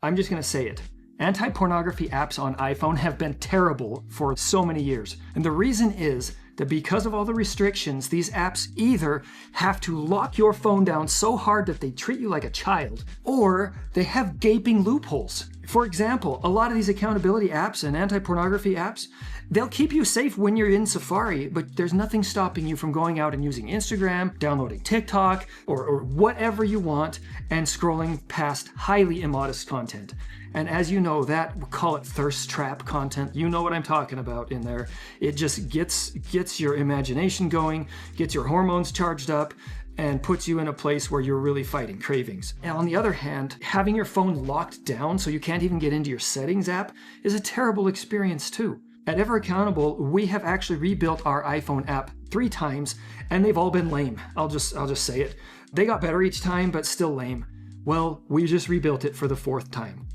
I'm just going to say it. Anti-pornography apps on iPhone have been terrible for so many years. And the reason is that because of all the restrictions, these apps either have to lock your phone down so hard that they treat you like a child, or they have gaping loopholes. For example, a lot of these accountability apps and anti-pornography apps, they'll keep you safe when you're in Safari, but there's nothing stopping you from going out and using Instagram, downloading TikTok, or whatever you want, and scrolling past highly immodest content. And as you know, that, we'll call it thirst trap content. You know what I'm talking about in there. It just gets your imagination going, gets your hormones charged up, and puts you in a place where you're really fighting cravings. And on the other hand, having your phone locked down so you can't even get into your settings app is a terrible experience too. At Ever Accountable, we have actually rebuilt our iPhone app 3 times, and they've all been lame. I'll just say it. They got better each time, but still lame. Well, we just rebuilt it for the 4th time.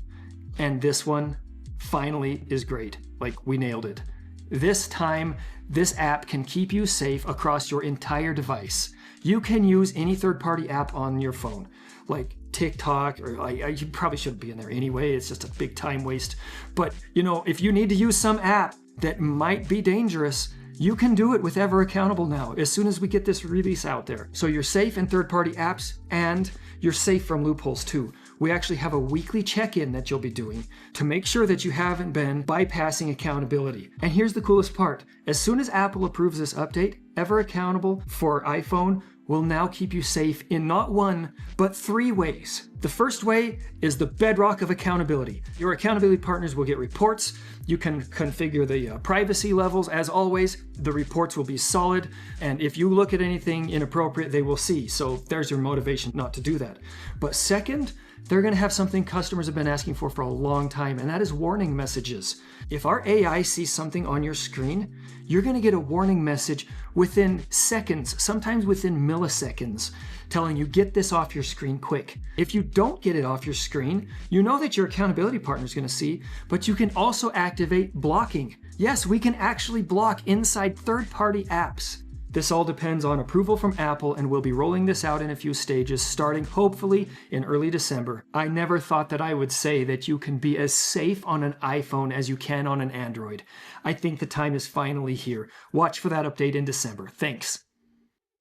And this one finally is great. Like, we nailed it. This time, this app can keep you safe across your entire device. You can use any third-party app on your phone, like TikTok, or you probably shouldn't be in there anyway. It's just a big time waste. But, if you need to use some app that might be dangerous, you can do it with Ever Accountable now, as soon as we get this release out there. So you're safe in third-party apps, and you're safe from loopholes too. We actually have a weekly check-in that you'll be doing to make sure that you haven't been bypassing accountability. And here's the coolest part. As soon as Apple approves this update, Ever Accountable for iPhone will now keep you safe in not 1, but 3 ways. The first way is the bedrock of accountability. Your accountability partners will get reports. You can configure the privacy levels. As always, the reports will be solid. And if you look at anything inappropriate, they will see. So there's your motivation not to do that. But second, they're going to have something customers have been asking for a long time, and that is warning messages. If our AI sees something on your screen, you're going to get a warning message within seconds, sometimes within milliseconds, telling you get this off your screen quick. If you don't get it off your screen, you know that your accountability partner is going to see, but you can also activate blocking. Yes, we can actually block inside third-party apps. This all depends on approval from Apple, and we'll be rolling this out in a few stages, starting hopefully in early December. I never thought that I would say that you can be as safe on an iPhone as you can on an Android. I think the time is finally here. Watch for that update in December. Thanks.